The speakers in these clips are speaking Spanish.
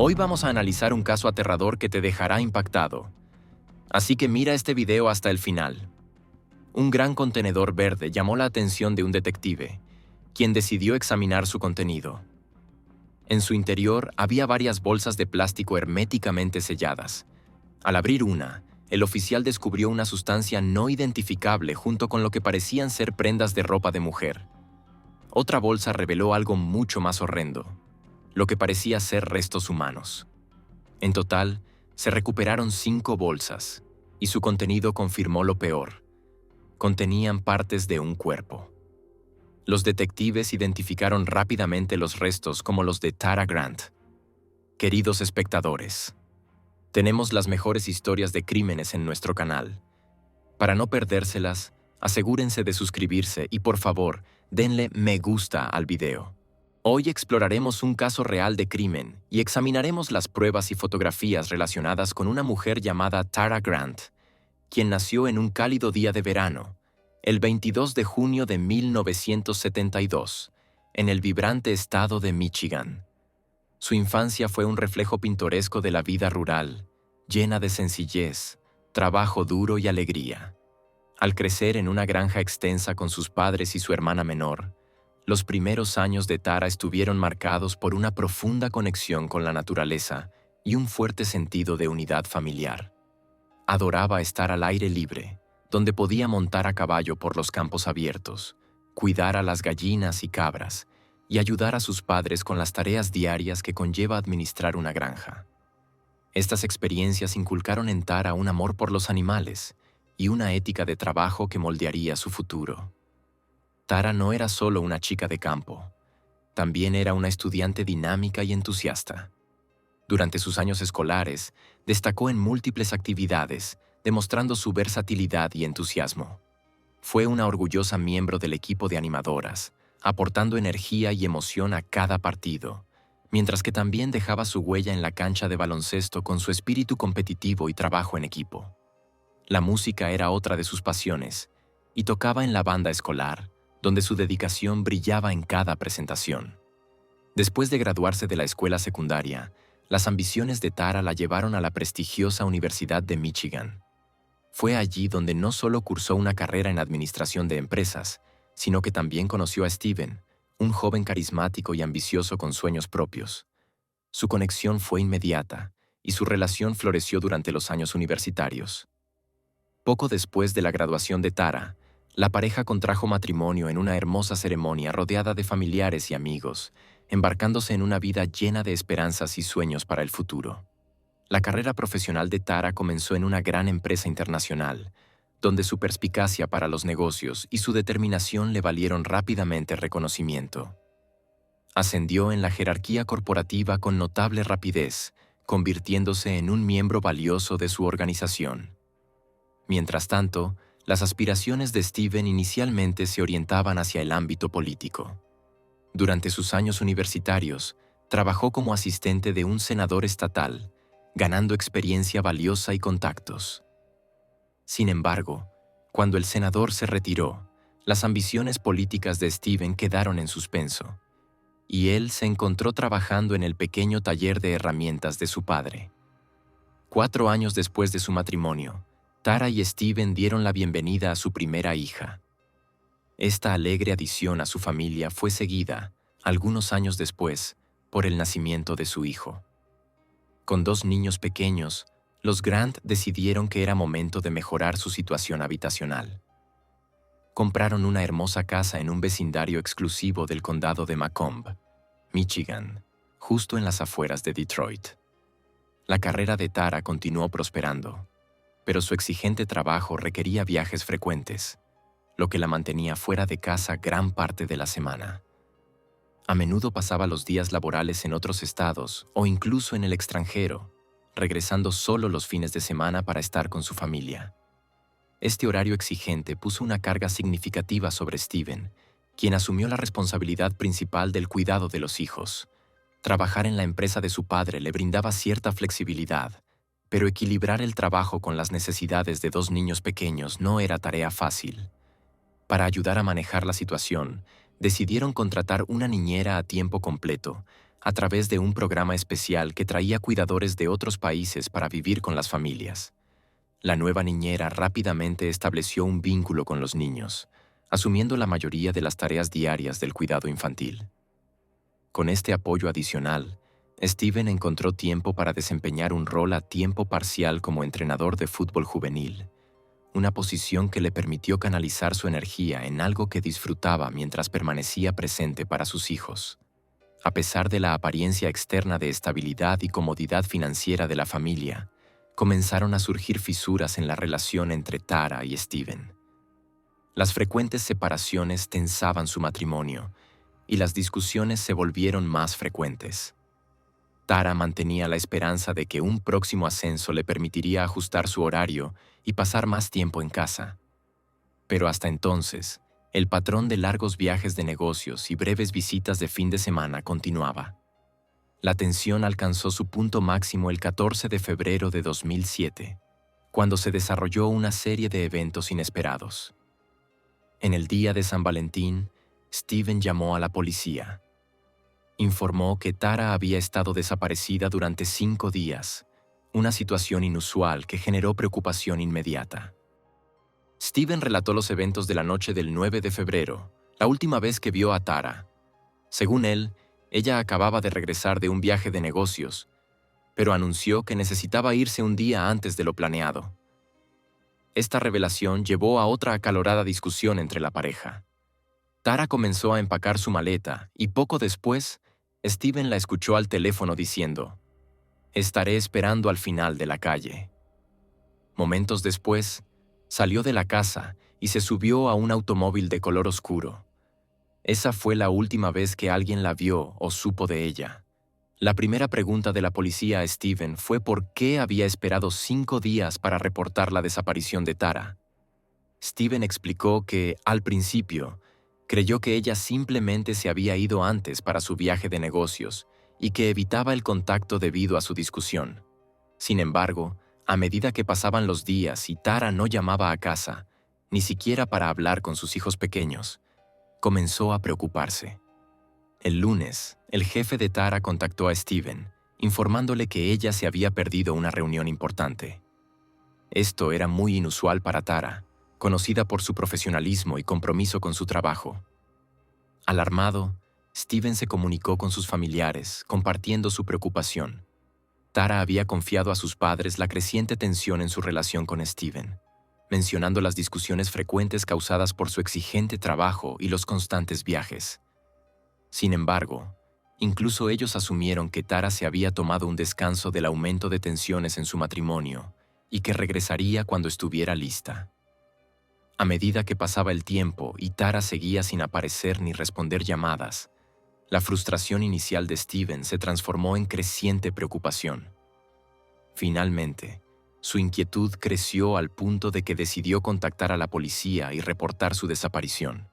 Hoy vamos a analizar un caso aterrador que te dejará impactado. Así que mira este video hasta el final. Un gran contenedor verde llamó la atención de un detective, quien decidió examinar su contenido. En su interior había varias bolsas de plástico herméticamente selladas. Al abrir una, el oficial descubrió una sustancia no identificable junto con lo que parecían ser prendas de ropa de mujer. Otra bolsa reveló algo mucho más horrendo, lo que parecía ser restos humanos. En total, se recuperaron 5 bolsas, y su contenido confirmó lo peor. Contenían partes de un cuerpo. Los detectives identificaron rápidamente los restos como los de Tara Grant. Queridos espectadores, tenemos las mejores historias de crímenes en nuestro canal. Para no perdérselas, asegúrense de suscribirse y por favor, denle me gusta al video. Hoy exploraremos un caso real de crimen y examinaremos las pruebas y fotografías relacionadas con una mujer llamada Tara Grant, quien nació en un cálido día de verano, el 22 de junio de 1972, en el vibrante estado de Michigan. Su infancia fue un reflejo pintoresco de la vida rural, llena de sencillez, trabajo duro y alegría. Al crecer en una granja extensa con sus padres y su hermana menor, los primeros años de Tara estuvieron marcados por una profunda conexión con la naturaleza y un fuerte sentido de unidad familiar. Adoraba estar al aire libre, donde podía montar a caballo por los campos abiertos, cuidar a las gallinas y cabras y ayudar a sus padres con las tareas diarias que conlleva administrar una granja. Estas experiencias inculcaron en Tara un amor por los animales y una ética de trabajo que moldearía su futuro. Tara no era solo una chica de campo, también era una estudiante dinámica y entusiasta. Durante sus años escolares, destacó en múltiples actividades, demostrando su versatilidad y entusiasmo. Fue una orgullosa miembro del equipo de animadoras, aportando energía y emoción a cada partido, mientras que también dejaba su huella en la cancha de baloncesto con su espíritu competitivo y trabajo en equipo. La música era otra de sus pasiones, y tocaba en la banda escolar, donde su dedicación brillaba en cada presentación. Después de graduarse de la escuela secundaria, las ambiciones de Tara la llevaron a la prestigiosa Universidad de Michigan. Fue allí donde no solo cursó una carrera en administración de empresas, sino que también conoció a Steven, un joven carismático y ambicioso con sueños propios. Su conexión fue inmediata, y su relación floreció durante los años universitarios. Poco después de la graduación de Tara, la pareja contrajo matrimonio en una hermosa ceremonia rodeada de familiares y amigos, embarcándose en una vida llena de esperanzas y sueños para el futuro. La carrera profesional de Tara comenzó en una gran empresa internacional, donde su perspicacia para los negocios y su determinación le valieron rápidamente reconocimiento. Ascendió en la jerarquía corporativa con notable rapidez, convirtiéndose en un miembro valioso de su organización. Mientras tanto, las aspiraciones de Steven inicialmente se orientaban hacia el ámbito político. Durante sus años universitarios, trabajó como asistente de un senador estatal, ganando experiencia valiosa y contactos. Sin embargo, cuando el senador se retiró, las ambiciones políticas de Steven quedaron en suspenso, y él se encontró trabajando en el pequeño taller de herramientas de su padre. 4 años después de su matrimonio, Tara y Steven dieron la bienvenida a su primera hija. Esta alegre adición a su familia fue seguida, algunos años después, por el nacimiento de su hijo. Con 2 niños pequeños, los Grant decidieron que era momento de mejorar su situación habitacional. Compraron una hermosa casa en un vecindario exclusivo del condado de Macomb, Michigan, justo en las afueras de Detroit. La carrera de Tara continuó prosperando, pero su exigente trabajo requería viajes frecuentes, lo que la mantenía fuera de casa gran parte de la semana. A menudo pasaba los días laborales en otros estados o incluso en el extranjero, regresando solo los fines de semana para estar con su familia. Este horario exigente puso una carga significativa sobre Steven, quien asumió la responsabilidad principal del cuidado de los hijos. Trabajar en la empresa de su padre le brindaba cierta flexibilidad, pero equilibrar el trabajo con las necesidades de 2 niños pequeños no era tarea fácil. Para ayudar a manejar la situación, decidieron contratar una niñera a tiempo completo, a través de un programa especial que traía cuidadores de otros países para vivir con las familias. La nueva niñera rápidamente estableció un vínculo con los niños, asumiendo la mayoría de las tareas diarias del cuidado infantil. Con este apoyo adicional, Steven encontró tiempo para desempeñar un rol a tiempo parcial como entrenador de fútbol juvenil, una posición que le permitió canalizar su energía en algo que disfrutaba mientras permanecía presente para sus hijos. A pesar de la apariencia externa de estabilidad y comodidad financiera de la familia, comenzaron a surgir fisuras en la relación entre Tara y Steven. Las frecuentes separaciones tensaban su matrimonio y las discusiones se volvieron más frecuentes. Tara mantenía la esperanza de que un próximo ascenso le permitiría ajustar su horario y pasar más tiempo en casa. Pero hasta entonces, el patrón de largos viajes de negocios y breves visitas de fin de semana continuaba. La tensión alcanzó su punto máximo el 14 de febrero de 2007, cuando se desarrolló una serie de eventos inesperados. En el día de San Valentín, Steven llamó a la policía. Informó que Tara había estado desaparecida durante 5 días, una situación inusual que generó preocupación inmediata. Steven relató los eventos de la noche del 9 de febrero, la última vez que vio a Tara. Según él, ella acababa de regresar de un viaje de negocios, pero anunció que necesitaba irse un día antes de lo planeado. Esta revelación llevó a otra acalorada discusión entre la pareja. Tara comenzó a empacar su maleta y poco después, Steven la escuchó al teléfono diciendo: «Estaré esperando al final de la calle». Momentos después, salió de la casa y se subió a un automóvil de color oscuro. Esa fue la última vez que alguien la vio o supo de ella. La primera pregunta de la policía a Steven fue por qué había esperado 5 días para reportar la desaparición de Tara. Steven explicó que, al principio, creyó que ella simplemente se había ido antes para su viaje de negocios y que evitaba el contacto debido a su discusión. Sin embargo, a medida que pasaban los días y Tara no llamaba a casa, ni siquiera para hablar con sus hijos pequeños, comenzó a preocuparse. El lunes, el jefe de Tara contactó a Steven, informándole que ella se había perdido una reunión importante. Esto era muy inusual para Tara, conocida por su profesionalismo y compromiso con su trabajo. Alarmado, Steven se comunicó con sus familiares, compartiendo su preocupación. Tara había confiado a sus padres la creciente tensión en su relación con Steven, mencionando las discusiones frecuentes causadas por su exigente trabajo y los constantes viajes. Sin embargo, incluso ellos asumieron que Tara se había tomado un descanso del aumento de tensiones en su matrimonio y que regresaría cuando estuviera lista. A medida que pasaba el tiempo y Tara seguía sin aparecer ni responder llamadas, la frustración inicial de Steven se transformó en creciente preocupación. Finalmente, su inquietud creció al punto de que decidió contactar a la policía y reportar su desaparición.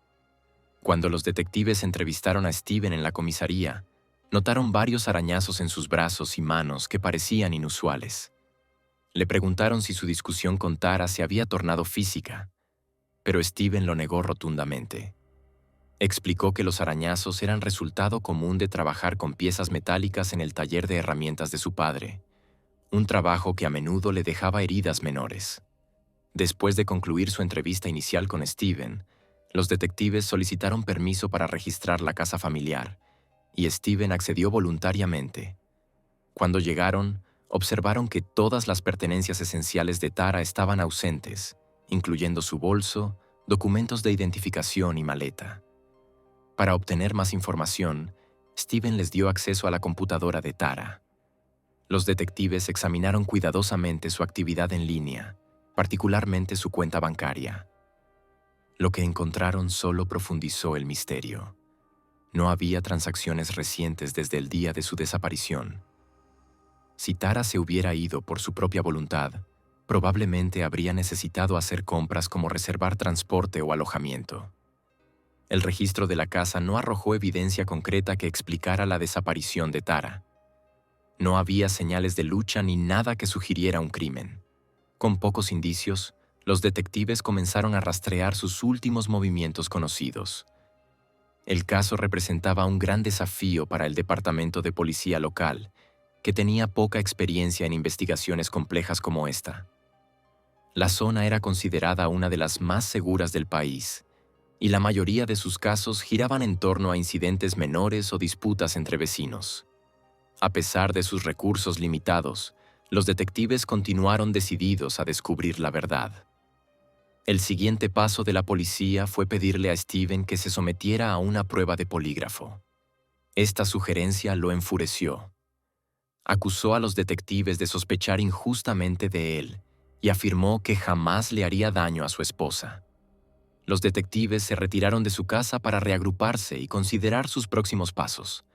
Cuando los detectives entrevistaron a Steven en la comisaría, notaron varios arañazos en sus brazos y manos que parecían inusuales. Le preguntaron si su discusión con Tara se había tornado física, pero Steven lo negó rotundamente. Explicó que los arañazos eran resultado común de trabajar con piezas metálicas en el taller de herramientas de su padre, un trabajo que a menudo le dejaba heridas menores. Después de concluir su entrevista inicial con Steven, los detectives solicitaron permiso para registrar la casa familiar, y Steven accedió voluntariamente. Cuando llegaron, observaron que todas las pertenencias esenciales de Tara estaban ausentes, incluyendo su bolso, documentos de identificación y maleta. Para obtener más información, Steven les dio acceso a la computadora de Tara. Los detectives examinaron cuidadosamente su actividad en línea, particularmente su cuenta bancaria. Lo que encontraron solo profundizó el misterio. No había transacciones recientes desde el día de su desaparición. Si Tara se hubiera ido por su propia voluntad, probablemente habría necesitado hacer compras como reservar transporte o alojamiento. El registro de la casa no arrojó evidencia concreta que explicara la desaparición de Tara. No había señales de lucha ni nada que sugiriera un crimen. Con pocos indicios, los detectives comenzaron a rastrear sus últimos movimientos conocidos. El caso representaba un gran desafío para el departamento de policía local, que tenía poca experiencia en investigaciones complejas como esta. La zona era considerada una de las más seguras del país, y la mayoría de sus casos giraban en torno a incidentes menores o disputas entre vecinos. A pesar de sus recursos limitados, los detectives continuaron decididos a descubrir la verdad. El siguiente paso de la policía fue pedirle a Steven que se sometiera a una prueba de polígrafo. Esta sugerencia lo enfureció. Acusó a los detectives de sospechar injustamente de él y afirmó que jamás le haría daño a su esposa. Los detectives se retiraron de su casa para reagruparse y considerar sus próximos pasos.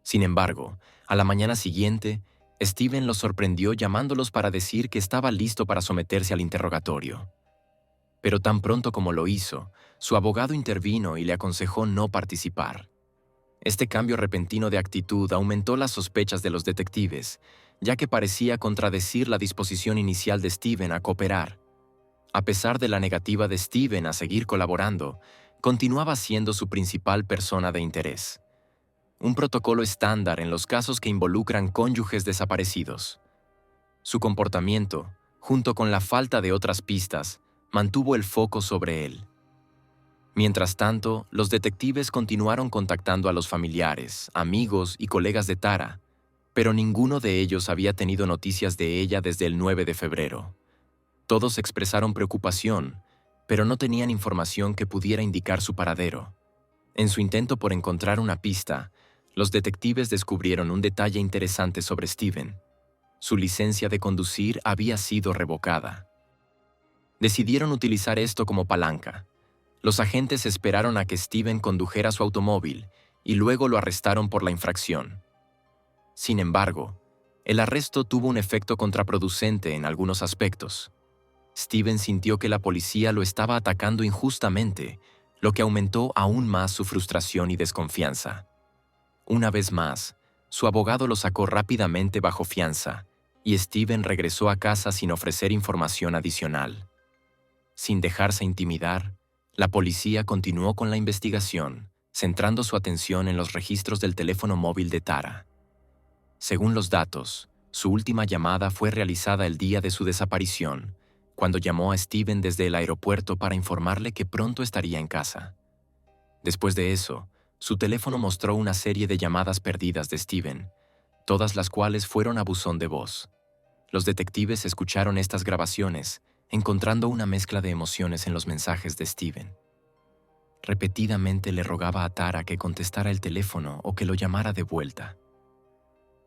Sin embargo, a la mañana siguiente, Steven los sorprendió llamándolos para decir que estaba listo para someterse al interrogatorio. Pero tan pronto como lo hizo, su abogado intervino y le aconsejó no participar. Este cambio repentino de actitud aumentó las sospechas de los detectives, ya que parecía contradecir la disposición inicial de Steven a cooperar. A pesar de la negativa de Steven a seguir colaborando, continuaba siendo su principal persona de interés. Un protocolo estándar en los casos que involucran cónyuges desaparecidos. Su comportamiento, junto con la falta de otras pistas, mantuvo el foco sobre él. Mientras tanto, los detectives continuaron contactando a los familiares, amigos y colegas de Tara, pero ninguno de ellos había tenido noticias de ella desde el 9 de febrero. Todos expresaron preocupación, pero no tenían información que pudiera indicar su paradero. En su intento por encontrar una pista, los detectives descubrieron un detalle interesante sobre Steven. Su licencia de conducir había sido revocada. Decidieron utilizar esto como palanca. Los agentes esperaron a que Steven condujera su automóvil y luego lo arrestaron por la infracción. Sin embargo, el arresto tuvo un efecto contraproducente en algunos aspectos. Steven sintió que la policía lo estaba atacando injustamente, lo que aumentó aún más su frustración y desconfianza. Una vez más, su abogado lo sacó rápidamente bajo fianza, y Steven regresó a casa sin ofrecer información adicional. Sin dejarse intimidar, la policía continuó con la investigación, centrando su atención en los registros del teléfono móvil de Tara. Según los datos, su última llamada fue realizada el día de su desaparición, cuando llamó a Steven desde el aeropuerto para informarle que pronto estaría en casa. Después de eso, su teléfono mostró una serie de llamadas perdidas de Steven, todas las cuales fueron a buzón de voz. Los detectives escucharon estas grabaciones, encontrando una mezcla de emociones en los mensajes de Steven. Repetidamente le rogaba a Tara que contestara el teléfono o que lo llamara de vuelta.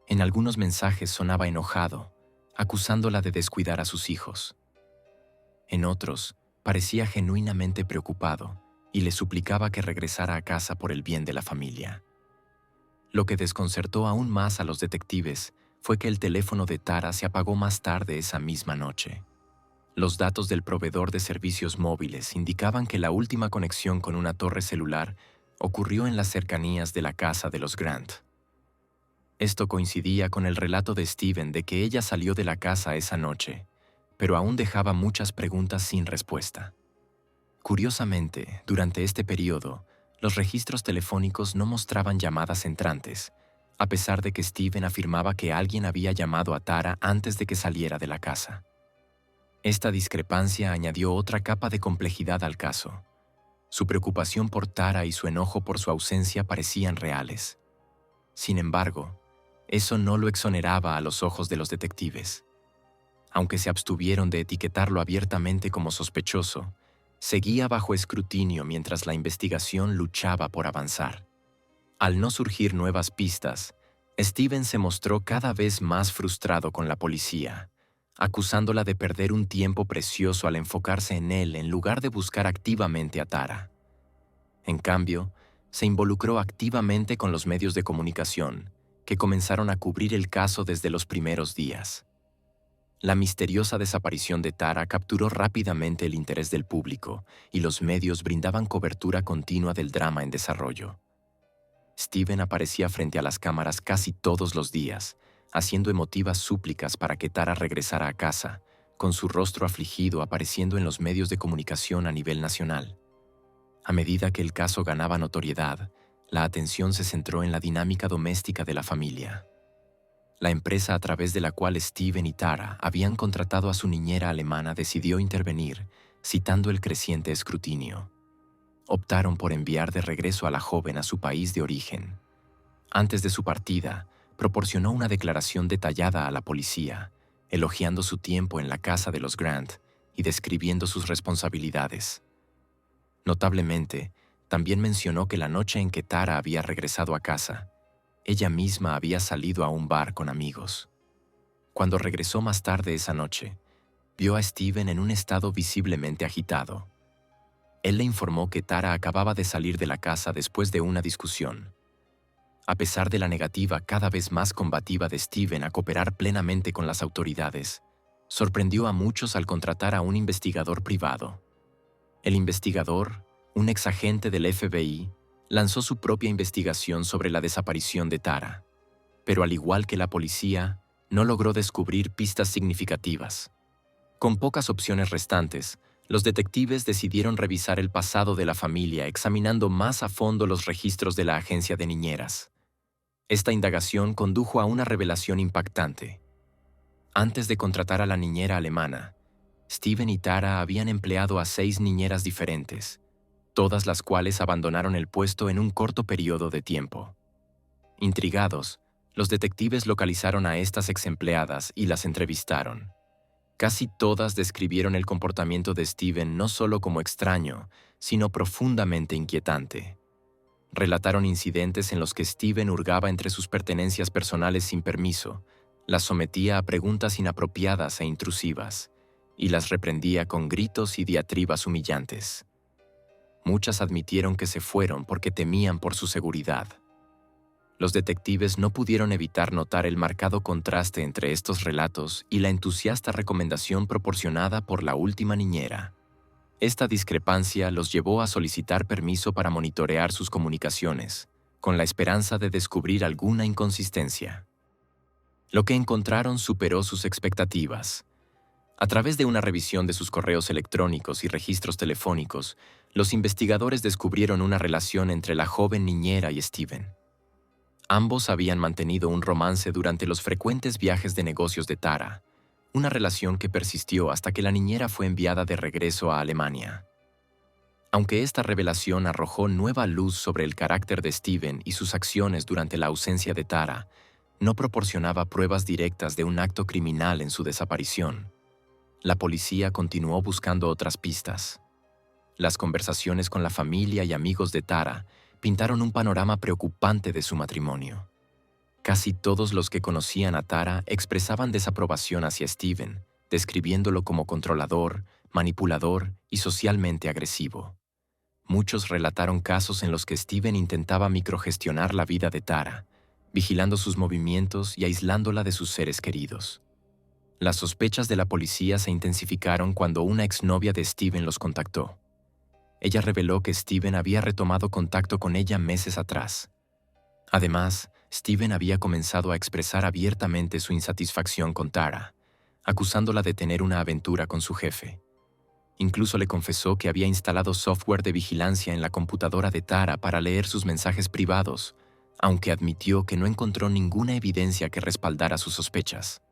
En algunos mensajes sonaba enojado, acusándola de descuidar a sus hijos. En otros, parecía genuinamente preocupado y le suplicaba que regresara a casa por el bien de la familia. Lo que desconcertó aún más a los detectives fue que el teléfono de Tara se apagó más tarde esa misma noche. Los datos del proveedor de servicios móviles indicaban que la última conexión con una torre celular ocurrió en las cercanías de la casa de los Grant. Esto coincidía con el relato de Steven de que ella salió de la casa esa noche, pero aún dejaba muchas preguntas sin respuesta. Curiosamente, durante este periodo, los registros telefónicos no mostraban llamadas entrantes, a pesar de que Steven afirmaba que alguien había llamado a Tara antes de que saliera de la casa. Esta discrepancia añadió otra capa de complejidad al caso. Su preocupación por Tara y su enojo por su ausencia parecían reales. Sin embargo, eso no lo exoneraba a los ojos de los detectives. Aunque se abstuvieron de etiquetarlo abiertamente como sospechoso, seguía bajo escrutinio mientras la investigación luchaba por avanzar. Al no surgir nuevas pistas, Steven se mostró cada vez más frustrado con la policía, acusándola de perder un tiempo precioso al enfocarse en él en lugar de buscar activamente a Tara. En cambio, se involucró activamente con los medios de comunicación, que comenzaron a cubrir el caso desde los primeros días. La misteriosa desaparición de Tara capturó rápidamente el interés del público y los medios brindaban cobertura continua del drama en desarrollo. Steven aparecía frente a las cámaras casi todos los días, haciendo emotivas súplicas para que Tara regresara a casa, con su rostro afligido apareciendo en los medios de comunicación a nivel nacional. A medida que el caso ganaba notoriedad, la atención se centró en la dinámica doméstica de la familia. La empresa a través de la cual Steven y Tara habían contratado a su niñera alemana decidió intervenir, citando el creciente escrutinio. Optaron por enviar de regreso a la joven a su país de origen. Antes de su partida, proporcionó una declaración detallada a la policía, elogiando su tiempo en la casa de los Grant y describiendo sus responsabilidades. Notablemente, también mencionó que la noche en que Tara había regresado a casa, ella misma había salido a un bar con amigos. Cuando regresó más tarde esa noche, vio a Steven en un estado visiblemente agitado. Él le informó que Tara acababa de salir de la casa después de una discusión. A pesar de la negativa cada vez más combativa de Steven a cooperar plenamente con las autoridades, sorprendió a muchos al contratar a un investigador privado. El investigador, un exagente del FBI, lanzó su propia investigación sobre la desaparición de Tara, pero al igual que la policía, no logró descubrir pistas significativas. Con pocas opciones restantes, los detectives decidieron revisar el pasado de la familia examinando más a fondo los registros de la agencia de niñeras. Esta indagación condujo a una revelación impactante. Antes de contratar a la niñera alemana, Steven y Tara habían empleado a 6 niñeras diferentes, todas las cuales abandonaron el puesto en un corto periodo de tiempo. Intrigados, los detectives localizaron a estas exempleadas y las entrevistaron. Casi todas describieron el comportamiento de Steven no solo como extraño, sino profundamente inquietante. Relataron incidentes en los que Steven hurgaba entre sus pertenencias personales sin permiso, las sometía a preguntas inapropiadas e intrusivas, y las reprendía con gritos y diatribas humillantes. Muchas admitieron que se fueron porque temían por su seguridad. Los detectives no pudieron evitar notar el marcado contraste entre estos relatos y la entusiasta recomendación proporcionada por la última niñera. Esta discrepancia los llevó a solicitar permiso para monitorear sus comunicaciones, con la esperanza de descubrir alguna inconsistencia. Lo que encontraron superó sus expectativas. A través de una revisión de sus correos electrónicos y registros telefónicos, los investigadores descubrieron una relación entre la joven niñera y Steven. Ambos habían mantenido un romance durante los frecuentes viajes de negocios de Tara, una relación que persistió hasta que la niñera fue enviada de regreso a Alemania. Aunque esta revelación arrojó nueva luz sobre el carácter de Steven y sus acciones durante la ausencia de Tara, no proporcionaba pruebas directas de un acto criminal en su desaparición. La policía continuó buscando otras pistas. Las conversaciones con la familia y amigos de Tara pintaron un panorama preocupante de su matrimonio. Casi todos los que conocían a Tara expresaban desaprobación hacia Steven, describiéndolo como controlador, manipulador y socialmente agresivo. Muchos relataron casos en los que Steven intentaba microgestionar la vida de Tara, vigilando sus movimientos y aislándola de sus seres queridos. Las sospechas de la policía se intensificaron cuando una exnovia de Steven los contactó. Ella reveló que Steven había retomado contacto con ella meses atrás. Además, Steven había comenzado a expresar abiertamente su insatisfacción con Tara, acusándola de tener una aventura con su jefe. Incluso le confesó que había instalado software de vigilancia en la computadora de Tara para leer sus mensajes privados, aunque admitió que no encontró ninguna evidencia que respaldara sus sospechas.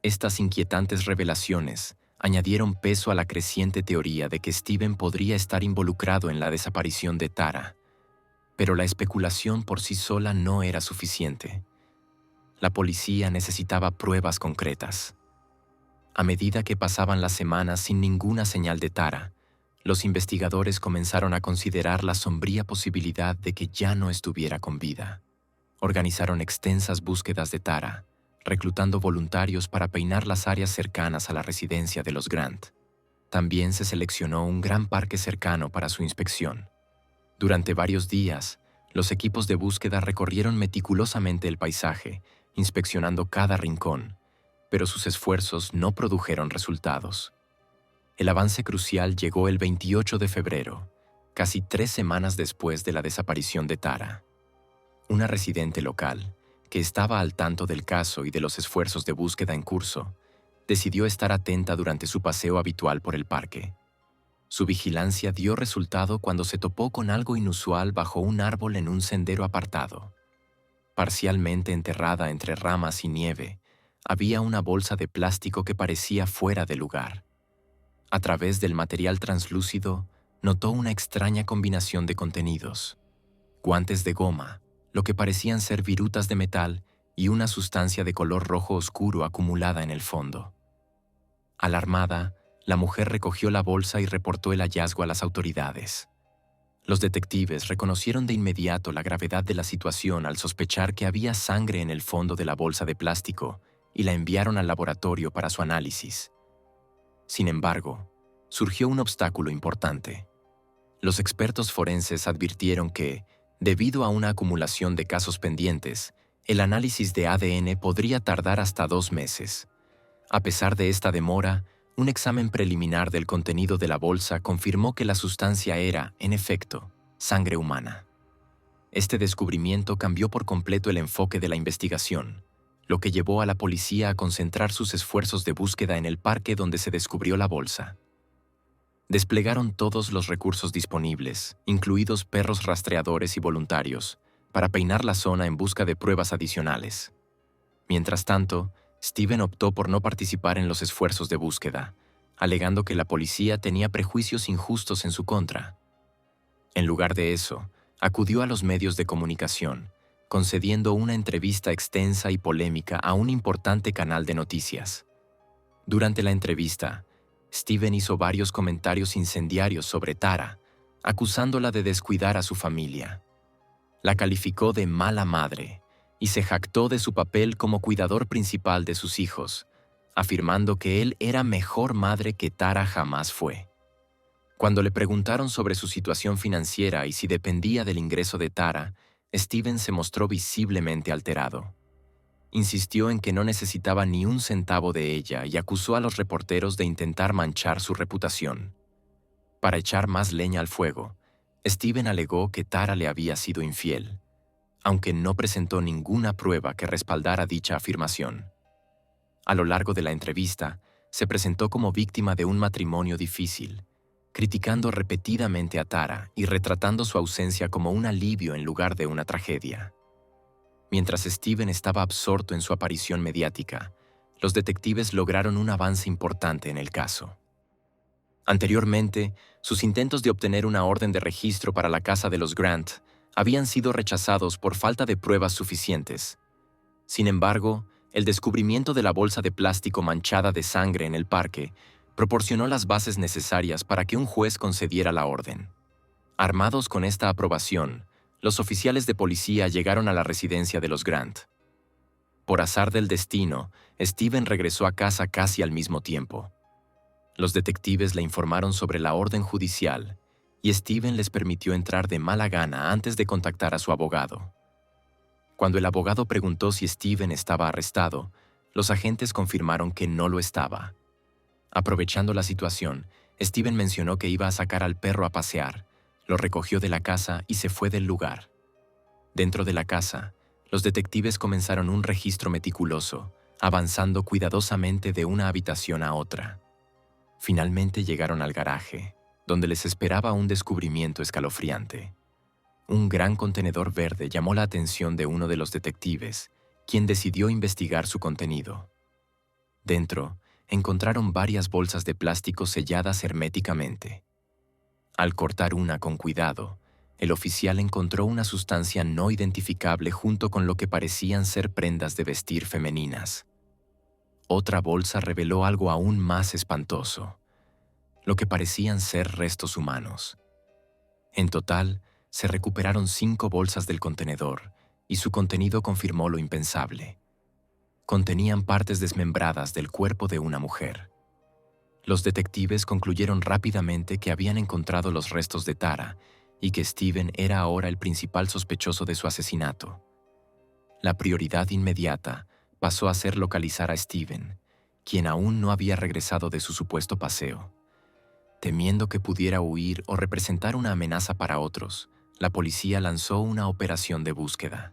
Estas inquietantes revelaciones añadieron peso a la creciente teoría de que Steven podría estar involucrado en la desaparición de Tara. Pero la especulación por sí sola no era suficiente. La policía necesitaba pruebas concretas. A medida que pasaban las semanas sin ninguna señal de Tara, los investigadores comenzaron a considerar la sombría posibilidad de que ya no estuviera con vida. Organizaron extensas búsquedas de Tara, reclutando voluntarios para peinar las áreas cercanas a la residencia de los Grant. También se seleccionó un gran parque cercano para su inspección. Durante varios días, los equipos de búsqueda recorrieron meticulosamente el paisaje, inspeccionando cada rincón, pero sus esfuerzos no produjeron resultados. El avance crucial llegó el 28 de febrero, casi 3 semanas después de la desaparición de Tara. Una residente local, que estaba al tanto del caso y de los esfuerzos de búsqueda en curso, decidió estar atenta durante su paseo habitual por el parque. Su vigilancia dio resultado cuando se topó con algo inusual bajo un árbol en un sendero apartado. Parcialmente enterrada entre ramas y nieve, había una bolsa de plástico que parecía fuera de lugar. A través del material translúcido, notó una extraña combinación de contenidos: guantes de goma, lo que parecían ser virutas de metal y una sustancia de color rojo oscuro acumulada en el fondo. Alarmada, la mujer recogió la bolsa y reportó el hallazgo a las autoridades. Los detectives reconocieron de inmediato la gravedad de la situación al sospechar que había sangre en el fondo de la bolsa de plástico y la enviaron al laboratorio para su análisis. Sin embargo, surgió un obstáculo importante. Los expertos forenses advirtieron que, debido a una acumulación de casos pendientes, el análisis de ADN podría tardar hasta 2 meses. A pesar de esta demora, un examen preliminar del contenido de la bolsa confirmó que la sustancia era, en efecto, sangre humana. Este descubrimiento cambió por completo el enfoque de la investigación, lo que llevó a la policía a concentrar sus esfuerzos de búsqueda en el parque donde se descubrió la bolsa. Desplegaron todos los recursos disponibles, incluidos perros rastreadores y voluntarios, para peinar la zona en busca de pruebas adicionales. Mientras tanto, Steven optó por no participar en los esfuerzos de búsqueda, alegando que la policía tenía prejuicios injustos en su contra. En lugar de eso, acudió a los medios de comunicación, concediendo una entrevista extensa y polémica a un importante canal de noticias. Durante la entrevista, Steven hizo varios comentarios incendiarios sobre Tara, acusándola de descuidar a su familia. La calificó de mala madre y se jactó de su papel como cuidador principal de sus hijos, afirmando que él era mejor madre que Tara jamás fue. Cuando le preguntaron sobre su situación financiera y si dependía del ingreso de Tara, Steven se mostró visiblemente alterado. Insistió en que no necesitaba ni un centavo de ella y acusó a los reporteros de intentar manchar su reputación. Para echar más leña al fuego, Steven alegó que Tara le había sido infiel, aunque no presentó ninguna prueba que respaldara dicha afirmación. A lo largo de la entrevista, se presentó como víctima de un matrimonio difícil, criticando repetidamente a Tara y retratando su ausencia como un alivio en lugar de una tragedia. Mientras Steven estaba absorto en su aparición mediática, los detectives lograron un avance importante en el caso. Anteriormente, sus intentos de obtener una orden de registro para la casa de los Grant habían sido rechazados por falta de pruebas suficientes. Sin embargo, el descubrimiento de la bolsa de plástico manchada de sangre en el parque proporcionó las bases necesarias para que un juez concediera la orden. Armados con esta aprobación, los oficiales de policía llegaron a la residencia de los Grant. Por azar del destino, Steven regresó a casa casi al mismo tiempo. Los detectives le informaron sobre la orden judicial y Steven les permitió entrar de mala gana antes de contactar a su abogado. Cuando el abogado preguntó si Steven estaba arrestado, los agentes confirmaron que no lo estaba. Aprovechando la situación, Steven mencionó que iba a sacar al perro a pasear, lo recogió de la casa y se fue del lugar. Dentro de la casa, los detectives comenzaron un registro meticuloso, avanzando cuidadosamente de una habitación a otra. Finalmente llegaron al garaje, donde les esperaba un descubrimiento escalofriante. Un gran contenedor verde llamó la atención de uno de los detectives, quien decidió investigar su contenido. Dentro, encontraron varias bolsas de plástico selladas herméticamente. Al cortar una con cuidado, el oficial encontró una sustancia no identificable junto con lo que parecían ser prendas de vestir femeninas. Otra bolsa reveló algo aún más espantoso, lo que parecían ser restos humanos. En total, se recuperaron 5 bolsas del contenedor y su contenido confirmó lo impensable. Contenían partes desmembradas del cuerpo de una mujer. Los detectives concluyeron rápidamente que habían encontrado los restos de Tara y que Steven era ahora el principal sospechoso de su asesinato. La prioridad inmediata pasó a ser localizar a Steven, quien aún no había regresado de su supuesto paseo. Temiendo que pudiera huir o representar una amenaza para otros, la policía lanzó una operación de búsqueda.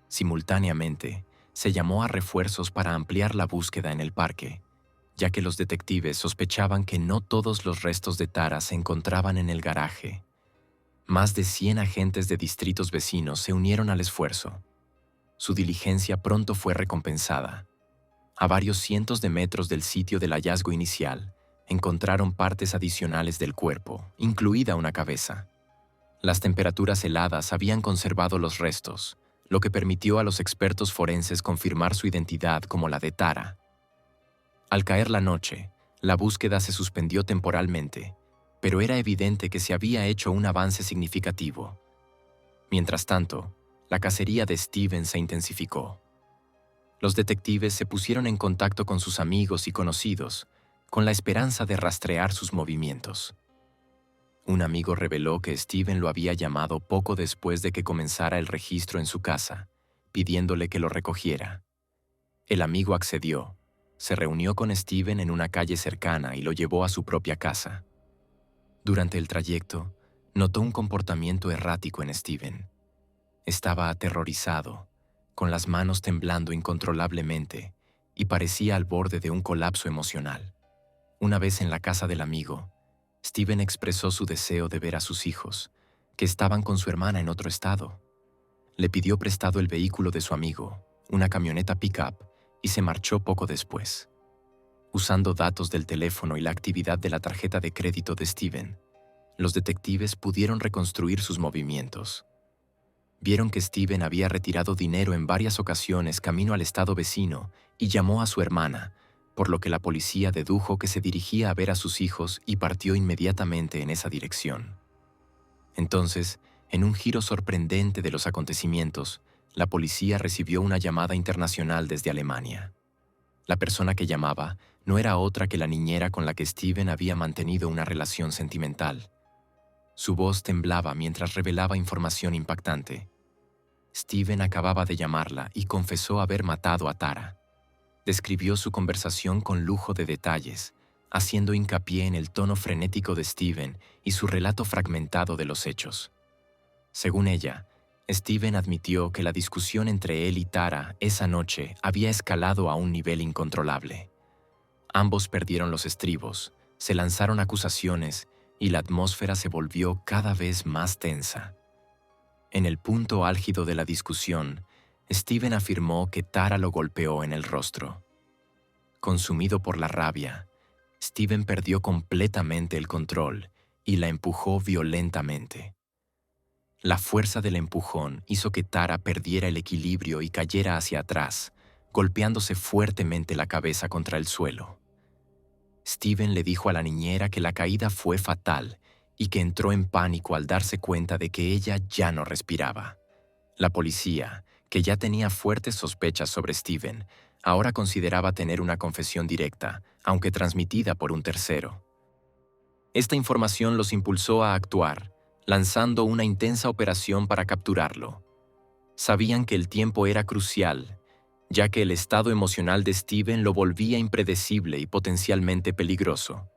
Simultáneamente, se llamó a refuerzos para ampliar la búsqueda en el parque, ya que los detectives sospechaban que no todos los restos de Tara se encontraban en el garaje. Más de 100 agentes de distritos vecinos se unieron al esfuerzo. Su diligencia pronto fue recompensada. A varios cientos de metros del sitio del hallazgo inicial, encontraron partes adicionales del cuerpo, incluida una cabeza. Las temperaturas heladas habían conservado los restos, lo que permitió a los expertos forenses confirmar su identidad como la de Tara. Al caer la noche, la búsqueda se suspendió temporalmente, pero era evidente que se había hecho un avance significativo. Mientras tanto, la cacería de Steven se intensificó. Los detectives se pusieron en contacto con sus amigos y conocidos, con la esperanza de rastrear sus movimientos. Un amigo reveló que Steven lo había llamado poco después de que comenzara el registro en su casa, pidiéndole que lo recogiera. El amigo accedió, se reunió con Steven en una calle cercana y lo llevó a su propia casa. Durante el trayecto, notó un comportamiento errático en Steven. Estaba aterrorizado, con las manos temblando incontrolablemente, y parecía al borde de un colapso emocional. Una vez en la casa del amigo, Steven expresó su deseo de ver a sus hijos, que estaban con su hermana en otro estado. Le pidió prestado el vehículo de su amigo, una camioneta pick-up, y se marchó poco después. Usando datos del teléfono y la actividad de la tarjeta de crédito de Steven, los detectives pudieron reconstruir sus movimientos. Vieron que Steven había retirado dinero en varias ocasiones camino al estado vecino y llamó a su hermana, por lo que la policía dedujo que se dirigía a ver a sus hijos y partió inmediatamente en esa dirección. Entonces, en un giro sorprendente de los acontecimientos, la policía recibió una llamada internacional desde Alemania. La persona que llamaba no era otra que la niñera con la que Steven había mantenido una relación sentimental. Su voz temblaba mientras revelaba información impactante. Steven acababa de llamarla y confesó haber matado a Tara. Describió su conversación con lujo de detalles, haciendo hincapié en el tono frenético de Steven y su relato fragmentado de los hechos. Según ella, Steven admitió que la discusión entre él y Tara esa noche había escalado a un nivel incontrolable. Ambos perdieron los estribos, se lanzaron acusaciones y la atmósfera se volvió cada vez más tensa. En el punto álgido de la discusión, Steven afirmó que Tara lo golpeó en el rostro. Consumido por la rabia, Steven perdió completamente el control y la empujó violentamente. La fuerza del empujón hizo que Tara perdiera el equilibrio y cayera hacia atrás, golpeándose fuertemente la cabeza contra el suelo. Steven le dijo a la niñera que la caída fue fatal y que entró en pánico al darse cuenta de que ella ya no respiraba. La policía, que ya tenía fuertes sospechas sobre Steven, ahora consideraba tener una confesión directa, aunque transmitida por un tercero. Esta información los impulsó a actuar, lanzando una intensa operación para capturarlo. Sabían que el tiempo era crucial, ya que el estado emocional de Steven lo volvía impredecible y potencialmente peligroso.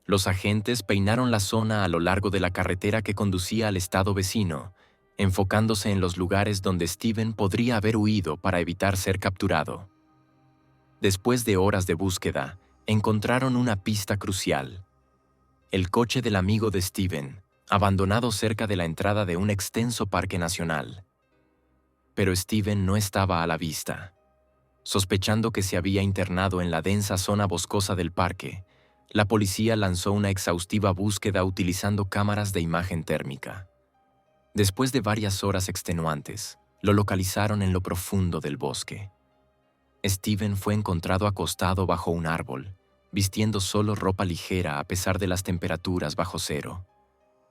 Los agentes peinaron la zona a lo largo de la carretera que conducía al estado vecino, enfocándose en los lugares donde Steven podría haber huido para evitar ser capturado. Después de horas de búsqueda, encontraron una pista crucial. El coche del amigo de Steven, abandonado cerca de la entrada de un extenso parque nacional. Pero Steven no estaba a la vista. Sospechando que se había internado en la densa zona boscosa del parque, la policía lanzó una exhaustiva búsqueda utilizando cámaras de imagen térmica. Después de varias horas extenuantes, lo localizaron en lo profundo del bosque. Steven fue encontrado acostado bajo un árbol, vistiendo solo ropa ligera a pesar de las temperaturas bajo cero.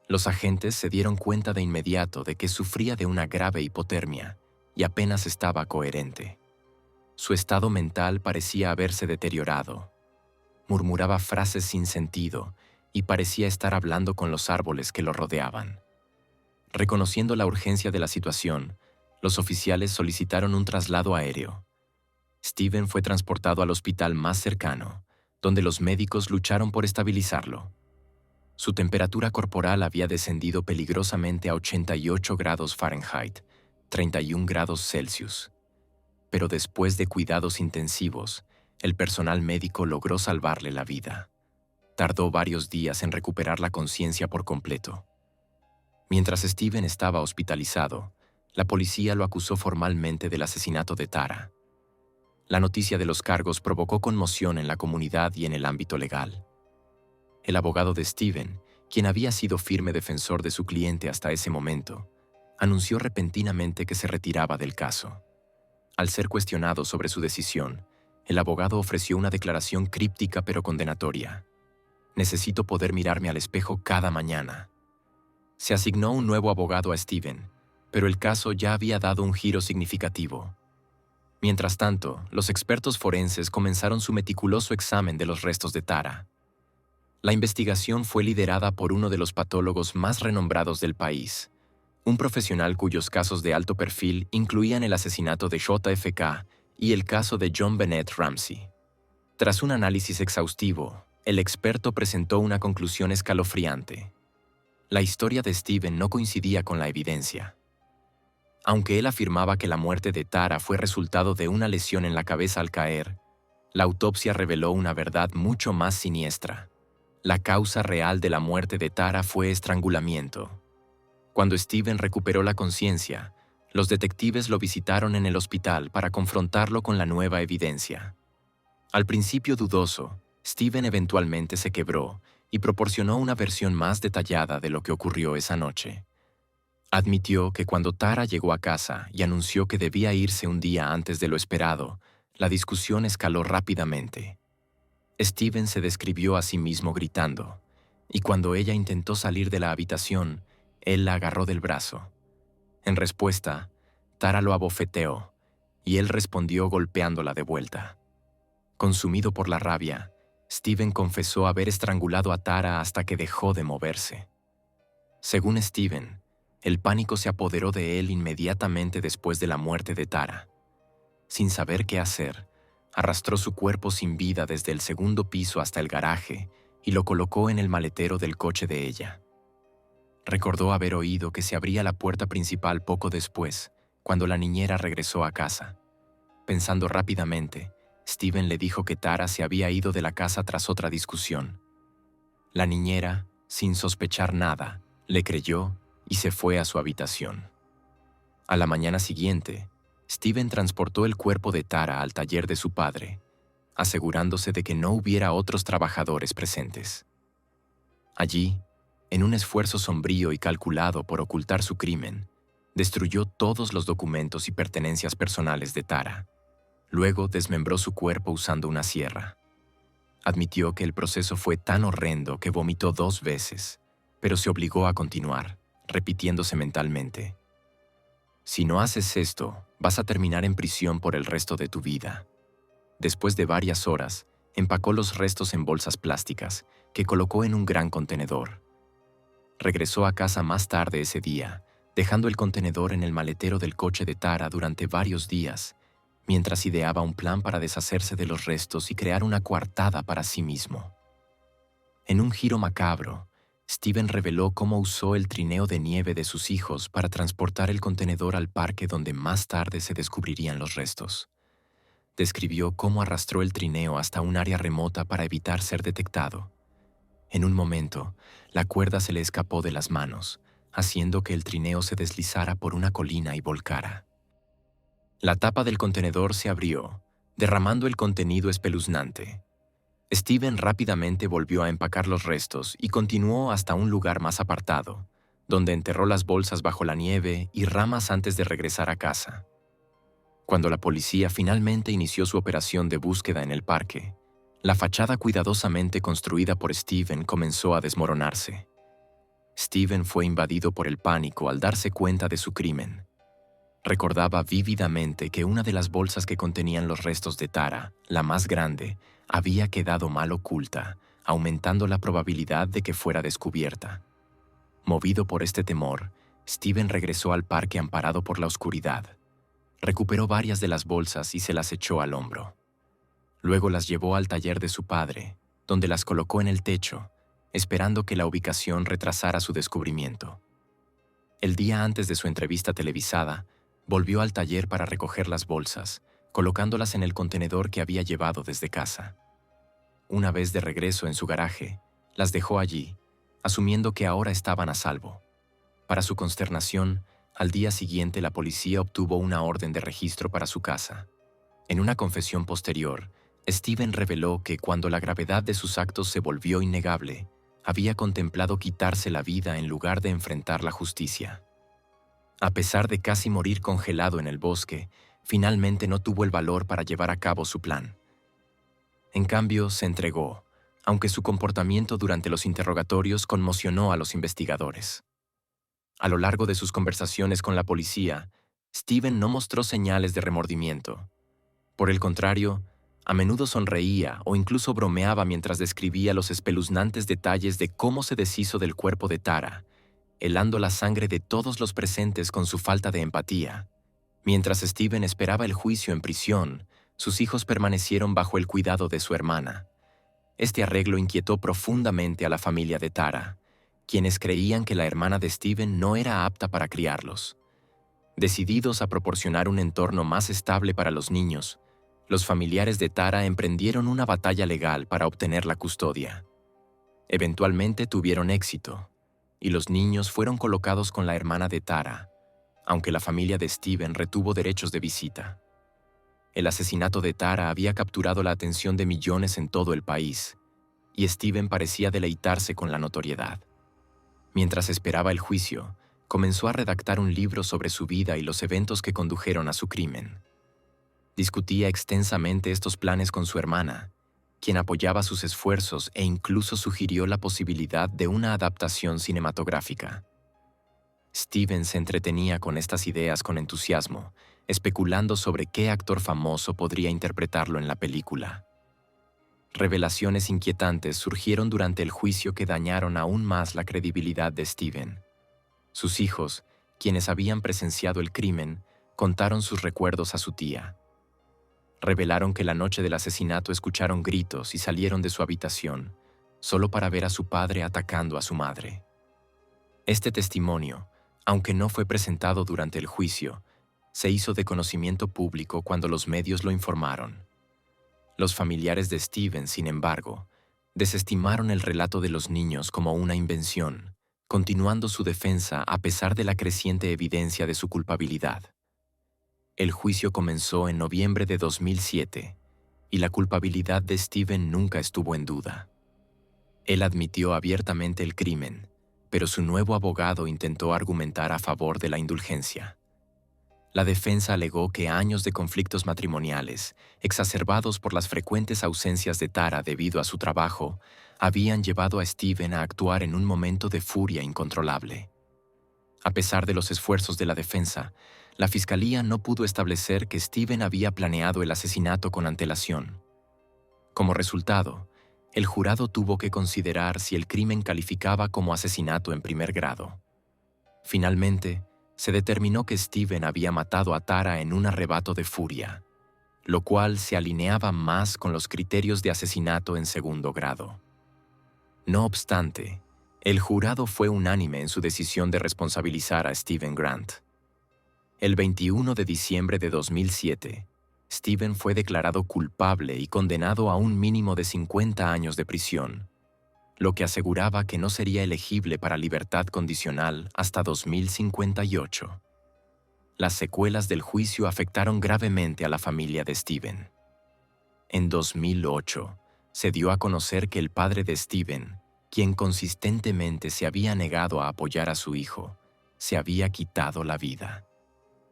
Los agentes se dieron cuenta de inmediato de que sufría de una grave hipotermia y apenas estaba coherente. Su estado mental parecía haberse deteriorado. Murmuraba frases sin sentido y parecía estar hablando con los árboles que lo rodeaban. Reconociendo la urgencia de la situación, los oficiales solicitaron un traslado aéreo. Steven fue transportado al hospital más cercano, donde los médicos lucharon por estabilizarlo. Su temperatura corporal había descendido peligrosamente a 88 grados Fahrenheit, 31 grados Celsius. Pero después de cuidados intensivos, El personal médico logró salvarle la vida. Tardó varios días en recuperar la conciencia por completo. Mientras Steven estaba hospitalizado, la policía lo acusó formalmente del asesinato de Tara. La noticia de los cargos provocó conmoción en la comunidad y en el ámbito legal. El abogado de Steven, quien había sido firme defensor de su cliente hasta ese momento, anunció repentinamente que se retiraba del caso. Al ser cuestionado sobre su decisión, el abogado ofreció una declaración críptica pero condenatoria. «Necesito poder mirarme al espejo cada mañana». Se asignó un nuevo abogado a Steven, pero el caso ya había dado un giro significativo. Mientras tanto, los expertos forenses comenzaron su meticuloso examen de los restos de Tara. La investigación fue liderada por uno de los patólogos más renombrados del país, un profesional cuyos casos de alto perfil incluían el asesinato de JFK y el caso de John Bennett Ramsey. Tras un análisis exhaustivo, el experto presentó una conclusión escalofriante. La historia de Steven no coincidía con la evidencia. Aunque él afirmaba que la muerte de Tara fue resultado de una lesión en la cabeza al caer, la autopsia reveló una verdad mucho más siniestra. La causa real de la muerte de Tara fue estrangulamiento. Cuando Steven recuperó la conciencia, los detectives lo visitaron en el hospital para confrontarlo con la nueva evidencia. Al principio dudoso, Steven eventualmente se quebró y proporcionó una versión más detallada de lo que ocurrió esa noche. Admitió que cuando Tara llegó a casa y anunció que debía irse un día antes de lo esperado, la discusión escaló rápidamente. Steven se describió a sí mismo gritando, y cuando ella intentó salir de la habitación, él la agarró del brazo. En respuesta, Tara lo abofeteó, y él respondió golpeándola de vuelta. Consumido por la rabia, Steven confesó haber estrangulado a Tara hasta que dejó de moverse. Según Steven, el pánico se apoderó de él inmediatamente después de la muerte de Tara. Sin saber qué hacer, arrastró su cuerpo sin vida desde el segundo piso hasta el garaje y lo colocó en el maletero del coche de ella. Recordó haber oído que se abría la puerta principal poco después, cuando la niñera regresó a casa. Pensando rápidamente, Steven le dijo que Tara se había ido de la casa tras otra discusión. La niñera, sin sospechar nada, le creyó y se fue a su habitación. A la mañana siguiente, Steven transportó el cuerpo de Tara al taller de su padre, asegurándose de que no hubiera otros trabajadores presentes. Allí, en un esfuerzo sombrío y calculado por ocultar su crimen, destruyó todos los documentos y pertenencias personales de Tara. Luego desmembró su cuerpo usando una sierra. Admitió que el proceso fue tan horrendo que vomitó 2 veces, pero se obligó a continuar, repitiéndose mentalmente: «Si no haces esto, vas a terminar en prisión por el resto de tu vida». Después de varias horas, empacó los restos en bolsas plásticas, que colocó en un gran contenedor. Regresó a casa más tarde ese día, dejando el contenedor en el maletero del coche de Tara durante varios días, mientras ideaba un plan para deshacerse de los restos y crear una coartada para sí mismo. En un giro macabro, Steven reveló cómo usó el trineo de nieve de sus hijos para transportar el contenedor al parque donde más tarde se descubrirían los restos. Describió cómo arrastró el trineo hasta un área remota para evitar ser detectado. En un momento, la cuerda se le escapó de las manos, haciendo que el trineo se deslizara por una colina y volcara. La tapa del contenedor se abrió, derramando el contenido espeluznante. Steven rápidamente volvió a empacar los restos y continuó hasta un lugar más apartado, donde enterró las bolsas bajo la nieve y ramas antes de regresar a casa. Cuando la policía finalmente inició su operación de búsqueda en el parque, la fachada cuidadosamente construida por Steven comenzó a desmoronarse. Steven fue invadido por el pánico al darse cuenta de su crimen. Recordaba vívidamente que una de las bolsas que contenían los restos de Tara, la más grande, había quedado mal oculta, aumentando la probabilidad de que fuera descubierta. Movido por este temor, Steven regresó al parque amparado por la oscuridad. Recuperó varias de las bolsas y se las echó al hombro. Luego las llevó al taller de su padre, donde las colocó en el techo, esperando que la ubicación retrasara su descubrimiento. El día antes de su entrevista televisada, volvió al taller para recoger las bolsas, colocándolas en el contenedor que había llevado desde casa. Una vez de regreso en su garaje, las dejó allí, asumiendo que ahora estaban a salvo. Para su consternación, al día siguiente la policía obtuvo una orden de registro para su casa. En una confesión posterior, Steven reveló que cuando la gravedad de sus actos se volvió innegable, había contemplado quitarse la vida en lugar de enfrentar la justicia. A pesar de casi morir congelado en el bosque, finalmente no tuvo el valor para llevar a cabo su plan. En cambio, se entregó, aunque su comportamiento durante los interrogatorios conmocionó a los investigadores. A lo largo de sus conversaciones con la policía, Steven no mostró señales de remordimiento. Por el contrario, a menudo sonreía o incluso bromeaba mientras describía los espeluznantes detalles de cómo se deshizo del cuerpo de Tara, helando la sangre de todos los presentes con su falta de empatía. Mientras Steven esperaba el juicio en prisión, sus hijos permanecieron bajo el cuidado de su hermana. Este arreglo inquietó profundamente a la familia de Tara, quienes creían que la hermana de Steven no era apta para criarlos. Decididos a proporcionar un entorno más estable para los niños, los familiares de Tara emprendieron una batalla legal para obtener la custodia. Eventualmente tuvieron éxito, y los niños fueron colocados con la hermana de Tara, aunque la familia de Steven retuvo derechos de visita. El asesinato de Tara había capturado la atención de millones en todo el país, y Steven parecía deleitarse con la notoriedad. Mientras esperaba el juicio, comenzó a redactar un libro sobre su vida y los eventos que condujeron a su crimen. Discutía extensamente estos planes con su hermana, quien apoyaba sus esfuerzos e incluso sugirió la posibilidad de una adaptación cinematográfica. Steven se entretenía con estas ideas con entusiasmo, especulando sobre qué actor famoso podría interpretarlo en la película. Revelaciones inquietantes surgieron durante el juicio que dañaron aún más la credibilidad de Steven. Sus hijos, quienes habían presenciado el crimen, contaron sus recuerdos a su tía. Revelaron que la noche del asesinato escucharon gritos y salieron de su habitación, solo para ver a su padre atacando a su madre. Este testimonio, aunque no fue presentado durante el juicio, se hizo de conocimiento público cuando los medios lo informaron. Los familiares de Steven, sin embargo, desestimaron el relato de los niños como una invención, continuando su defensa a pesar de la creciente evidencia de su culpabilidad. El juicio comenzó en noviembre de 2007 y la culpabilidad de Steven nunca estuvo en duda. Él admitió abiertamente el crimen, pero su nuevo abogado intentó argumentar a favor de la indulgencia. La defensa alegó que años de conflictos matrimoniales, exacerbados por las frecuentes ausencias de Tara debido a su trabajo, habían llevado a Steven a actuar en un momento de furia incontrolable. A pesar de los esfuerzos de la defensa, la fiscalía no pudo establecer que Steven había planeado el asesinato con antelación. Como resultado, el jurado tuvo que considerar si el crimen calificaba como asesinato en primer grado. Finalmente, se determinó que Steven había matado a Tara en un arrebato de furia, lo cual se alineaba más con los criterios de asesinato en segundo grado. No obstante, el jurado fue unánime en su decisión de responsabilizar a Steven Grant. El 21 de diciembre de 2007, Steven fue declarado culpable y condenado a un mínimo de 50 años de prisión, lo que aseguraba que no sería elegible para libertad condicional hasta 2058. Las secuelas del juicio afectaron gravemente a la familia de Steven. En 2008, se dio a conocer que el padre de Steven, quien consistentemente se había negado a apoyar a su hijo, se había quitado la vida.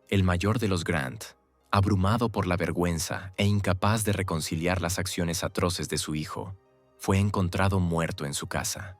El mayor de los Grant, abrumado por la vergüenza e incapaz de reconciliar las acciones atroces de su hijo, fue encontrado muerto en su casa.